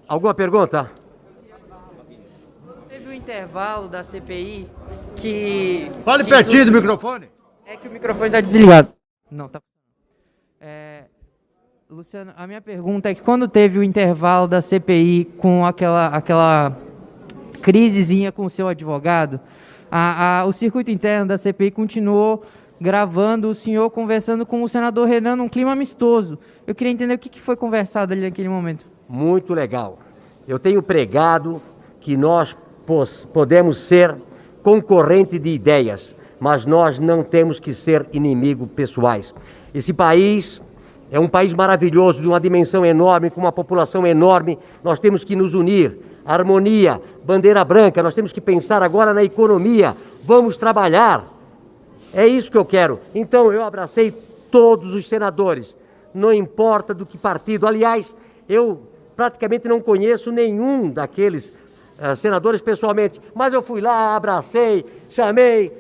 Alguma pergunta? Teve um intervalo da CPI que... Fale pertinho do microfone. É que o microfone está desligado. Não, tá... Luciano, a minha pergunta é que quando teve o intervalo da CPI com aquela crisezinha com o seu advogado, o circuito interno da CPI continuou gravando o senhor conversando com o senador Renan num clima amistoso. Eu queria entender o que foi conversado ali naquele momento. Muito legal. Eu tenho pregado que nós podemos ser concorrente de ideias, mas nós não temos que ser inimigos pessoais. Esse país é um país maravilhoso, de uma dimensão enorme, com uma população enorme. Nós temos que nos unir. Harmonia, bandeira branca, nós temos que pensar agora na economia. Vamos trabalhar. É isso que eu quero. Então eu abracei todos os senadores, não importa do que partido. Aliás, eu praticamente não conheço nenhum daqueles senadores pessoalmente, mas eu fui lá, abracei, chamei.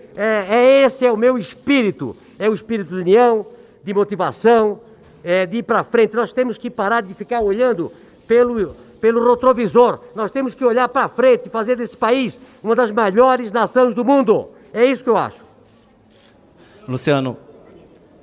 Esse é o meu espírito. É o espírito de união, de motivação, de ir para frente. Nós temos que parar de ficar olhando pelo retrovisor. Nós temos que olhar para frente e fazer desse país uma das maiores nações do mundo. É isso que eu acho. Luciano,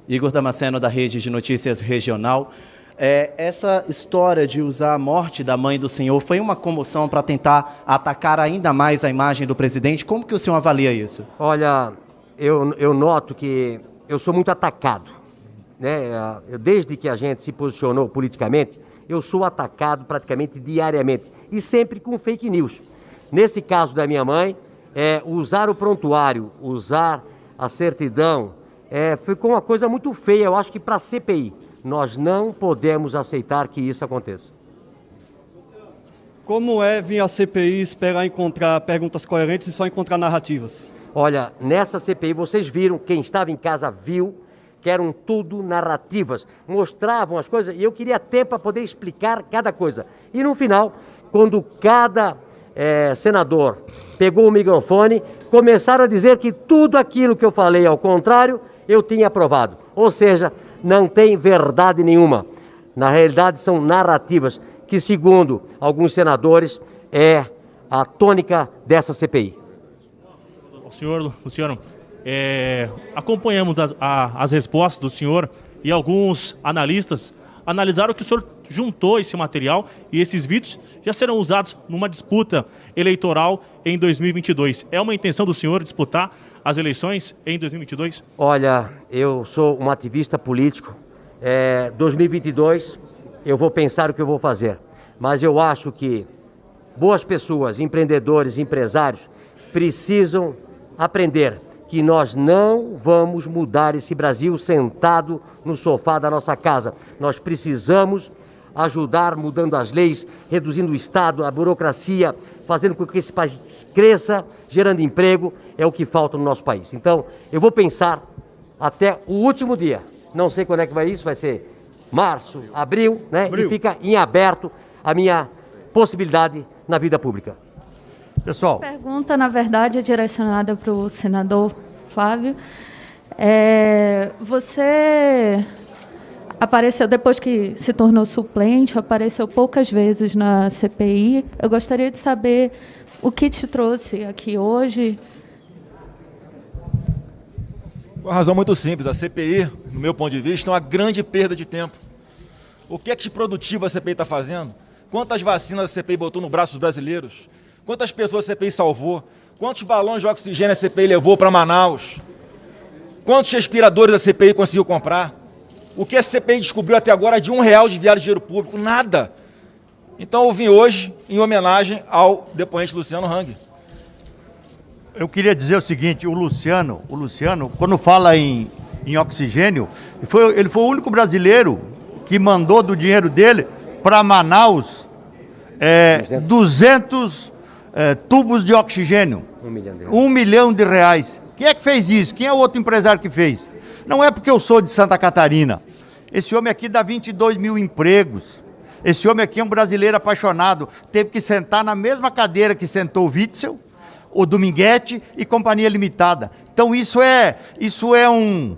Igor Damasceno, da Rede de Notícias Regional. Essa história de usar a morte da mãe do senhor foi uma comoção para tentar atacar ainda mais a imagem do presidente? Como que o senhor avalia isso? Olha, eu noto que eu sou muito atacado, né? Desde que a gente se posicionou politicamente, eu sou atacado praticamente diariamente e sempre com fake news. Nesse caso da minha mãe, usar o prontuário, usar a certidão, ficou uma coisa muito feia. Eu acho que para a CPI nós não podemos aceitar que isso aconteça. Como é vir à CPI esperar encontrar perguntas coerentes e só encontrar narrativas? Olha, nessa CPI vocês viram, quem estava em casa viu, que eram tudo narrativas, mostravam as coisas e eu queria tempo para poder explicar cada coisa. E no final, quando cada senador pegou o microfone, começaram a dizer que tudo aquilo que eu falei ao contrário, eu tinha aprovado. Ou seja, não tem verdade nenhuma. Na realidade, são narrativas que, segundo alguns senadores, é a tônica dessa CPI. Senhor Luciano, acompanhamos as respostas do senhor e alguns analistas analisaram que o senhor juntou esse material e esses vídeos já serão usados numa disputa eleitoral em 2022. É uma intenção do senhor disputar as eleições em 2022? Olha, eu sou um ativista político. 2022 eu vou pensar o que eu vou fazer. Mas eu acho que boas pessoas, empreendedores, empresários, precisam aprender que nós não vamos mudar esse Brasil sentado no sofá da nossa casa. Nós precisamos ajudar mudando as leis, reduzindo o Estado, a burocracia, fazendo com que esse país cresça, gerando emprego, é o que falta no nosso país. Então, eu vou pensar até o último dia. Não sei quando é que vai isso, vai ser março, abril, né? E fica em aberto a minha possibilidade na vida pública. Pessoal. A pergunta, na verdade, é direcionada para o senador Flávio. Você apareceu, depois que se tornou suplente, apareceu poucas vezes na CPI. Eu gostaria de saber o que te trouxe aqui hoje. Por uma razão muito simples. A CPI, no meu ponto de vista, é uma grande perda de tempo. O que é que de produtivo a CPI está fazendo? Quantas vacinas a CPI botou no braço dos brasileiros? Quantas pessoas a CPI salvou? Quantos balões de oxigênio a CPI levou para Manaus? Quantos respiradores a CPI conseguiu comprar? O que a CPI descobriu até agora de R$1 desviado de dinheiro público? Nada. Então eu vim hoje em homenagem ao depoente Luciano Hang. Eu queria dizer o seguinte, o Luciano, quando fala em oxigênio, ele foi o único brasileiro que mandou do dinheiro dele para Manaus 200 tubos de oxigênio. R$1 milhão. Quem é que fez isso? Quem é o outro empresário que fez? Não é porque eu sou de Santa Catarina. Esse homem aqui dá 22 mil empregos. Esse homem aqui é um brasileiro apaixonado. Teve que sentar na mesma cadeira que sentou o Witzel. o Dominguete e Companhia Limitada. Então isso é um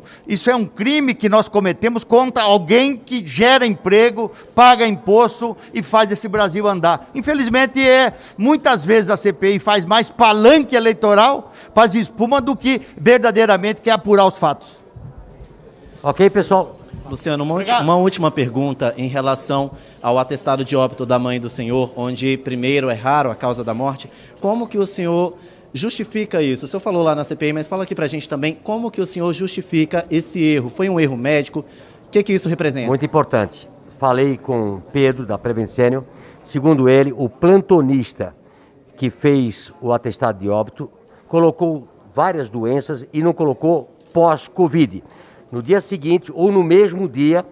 crime que nós cometemos contra alguém que gera emprego, paga imposto e faz esse Brasil andar. Infelizmente, muitas vezes a CPI faz mais palanque eleitoral, faz espuma, do que verdadeiramente quer apurar os fatos. Ok, pessoal? Luciano, uma última pergunta em relação ao atestado de óbito da mãe do senhor, onde primeiro é raro a causa da morte. Como que o senhor justifica isso? O senhor falou lá na CPI, mas fala aqui pra gente também como que o senhor justifica esse erro. Foi um erro médico? O que isso representa? Muito importante. Falei com Pedro, da Prevent Senior. Segundo ele, o plantonista que fez o atestado de óbito colocou várias doenças e não colocou pós-Covid. No dia seguinte, ou no mesmo dia,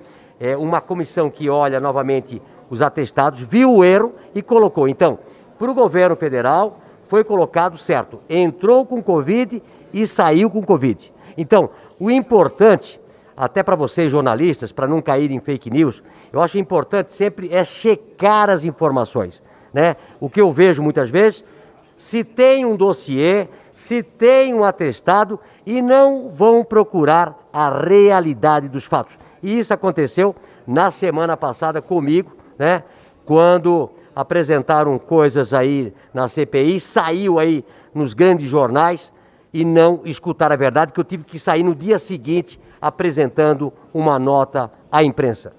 uma comissão que olha novamente os atestados, viu o erro e colocou. Então, para o governo federal, foi colocado certo. Entrou com Covid e saiu com Covid. Então, o importante, até para vocês jornalistas, para não caírem em fake news, eu acho importante sempre checar as informações, né? O que eu vejo muitas vezes, se tem um dossiê, se tem um atestado, e não vão procurar a realidade dos fatos. E isso aconteceu na semana passada comigo, né? Quando apresentaram coisas aí na CPI, saiu aí nos grandes jornais e não escutaram a verdade, que eu tive que sair no dia seguinte apresentando uma nota à imprensa.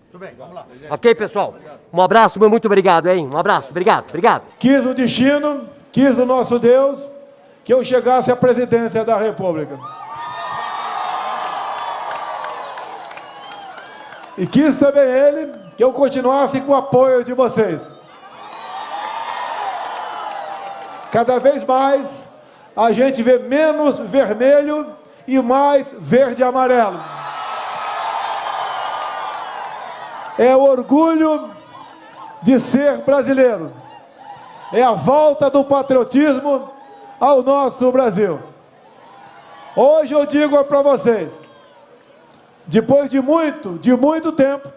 Tudo bem, vamos lá. Ok, pessoal? Um abraço, muito obrigado, hein? Um abraço, obrigado. Quis o destino, quis o nosso Deus, que eu chegasse à presidência da República. E quis também ele que eu continuasse com o apoio de vocês. Cada vez mais a gente vê menos vermelho e mais verde e amarelo. É o orgulho de ser brasileiro. É a volta do patriotismo ao nosso Brasil. Hoje eu digo para vocês, depois de muito tempo,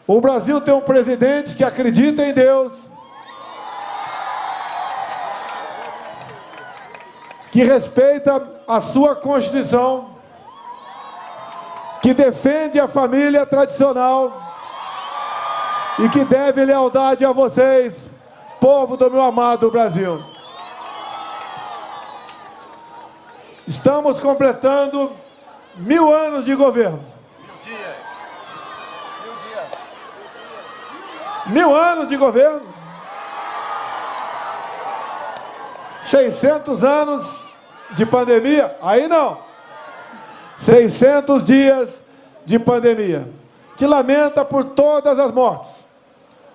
o Brasil tem um presidente que acredita em Deus, que respeita a sua Constituição, que defende a família tradicional e que deve lealdade a vocês, povo do meu amado Brasil. Estamos completando 1000 anos de governo. 1000 anos de governo. 600 anos de pandemia. Aí não. 600 dias de pandemia. Te lamenta por todas as mortes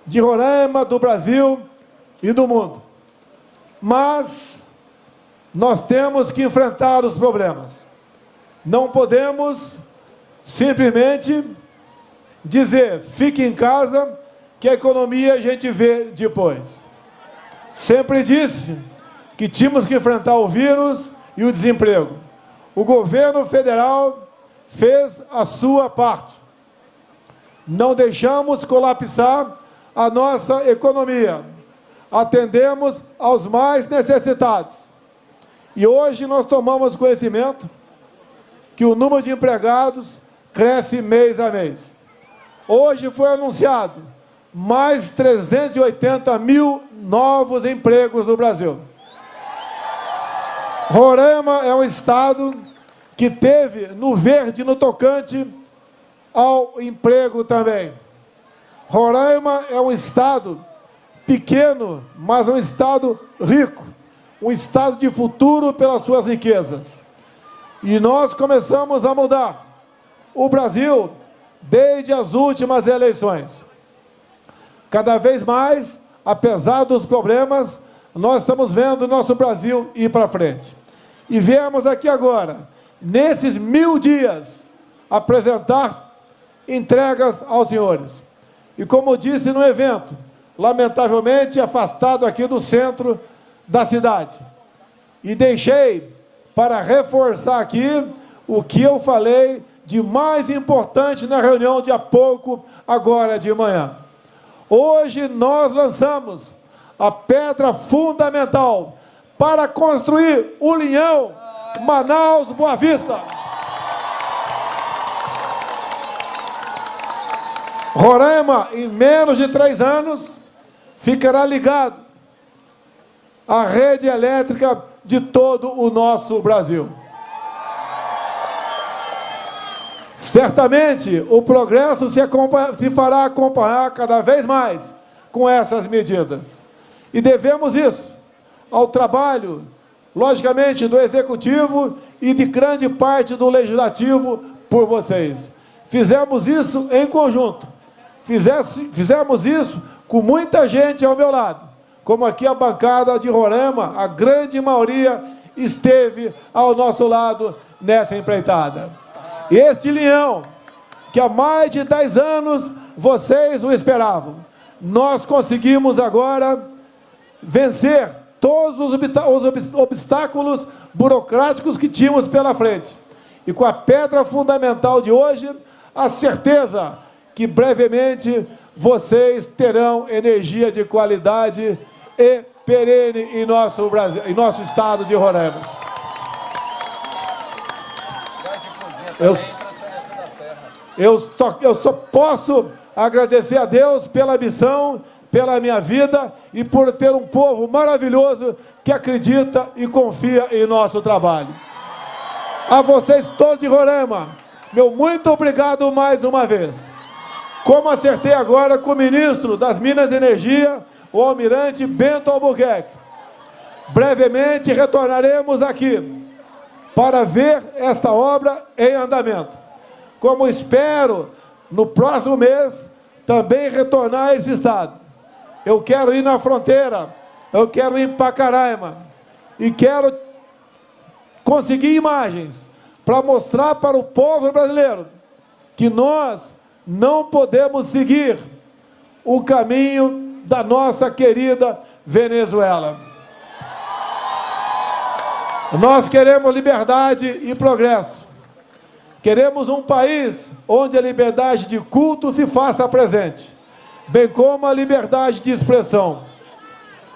de Roraima, do Brasil e do mundo. Mas nós temos que enfrentar os problemas. Não podemos simplesmente dizer, fique em casa, que a economia a gente vê depois. Sempre disse que tínhamos que enfrentar o vírus e o desemprego. O governo federal fez a sua parte. Não deixamos colapsar a nossa economia. Atendemos aos mais necessitados. E hoje nós tomamos conhecimento que o número de empregados cresce mês a mês. Hoje foi anunciado mais 380 mil novos empregos no Brasil. Roraima é um estado que teve no verde no tocante ao emprego também. Roraima é um estado pequeno, mas um estado rico, um estado de futuro pelas suas riquezas. E nós começamos a mudar o Brasil desde as últimas eleições. Cada vez mais, apesar dos problemas, nós estamos vendo o nosso Brasil ir para frente. E viemos aqui agora, nesses 1000 dias, apresentar entregas aos senhores. E como disse no evento, lamentavelmente afastado aqui do centro da cidade. E deixei para reforçar aqui o que eu falei de mais importante na reunião de há pouco, agora de manhã. Hoje nós lançamos a pedra fundamental para construir o linhão Manaus-Boa Vista. Roraima, em menos de 3 anos, ficará ligado à rede elétrica de todo o nosso Brasil. Certamente, o progresso se fará acompanhar cada vez mais com essas medidas. E devemos isso ao trabalho, logicamente, do Executivo e de grande parte do Legislativo por vocês. Fizemos isso em conjunto. Fizemos isso com muita gente ao meu lado. Como aqui a bancada de Roraima, a grande maioria esteve ao nosso lado nessa empreitada. E este linhão, que há mais de 10 anos vocês o esperavam, nós conseguimos agora vencer todos os obstáculos burocráticos que tínhamos pela frente. E com a pedra fundamental de hoje, a certeza que brevemente vocês terão energia de qualidade e perene em nosso Brasil, em nosso estado de Roraima. Eu só posso agradecer a Deus pela missão, pela minha vida e por ter um povo maravilhoso que acredita e confia em nosso trabalho. A vocês todos de Roraima, meu muito obrigado mais uma vez. Como acertei agora com o ministro das Minas e Energia, o almirante Bento Albuquerque. Brevemente retornaremos aqui para ver esta obra em andamento. Como espero, no próximo mês, também retornar a esse estado. Eu quero ir na fronteira, eu quero ir em Pacaraima e quero conseguir imagens para mostrar para o povo brasileiro que nós não podemos seguir o caminho da nossa querida Venezuela. Nós queremos liberdade e progresso. Queremos um país onde a liberdade de culto se faça presente, bem como a liberdade de expressão.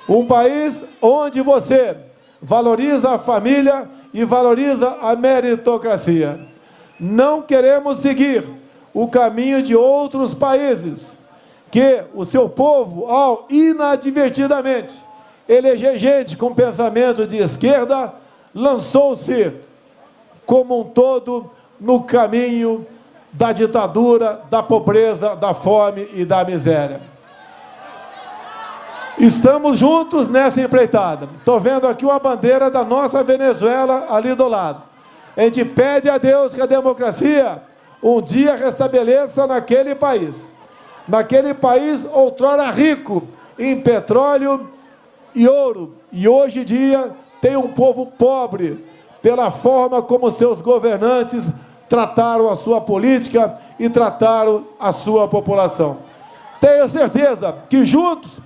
Um país onde você valoriza a família e valoriza a meritocracia. Não queremos seguir o caminho de outros países, que o seu povo, ao inadvertidamente eleger gente com pensamento de esquerda, lançou-se como um todo no caminho da ditadura, da pobreza, da fome e da miséria. Estamos juntos nessa empreitada. Estou vendo aqui uma bandeira da nossa Venezuela ali do lado. A gente pede a Deus que a democracia um dia restabeleça naquele país outrora rico em petróleo e ouro, e hoje em dia tem um povo pobre pela forma como seus governantes trataram a sua política e trataram a sua população. Tenho certeza que juntos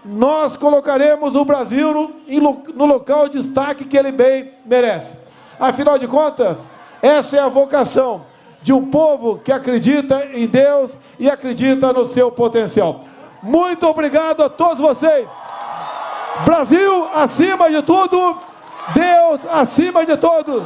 nós colocaremos o Brasil no local de destaque que ele bem merece. Afinal de contas, essa é a vocação de um povo que acredita em Deus e acredita no seu potencial. Muito obrigado a todos vocês. Brasil acima de tudo, Deus acima de todos.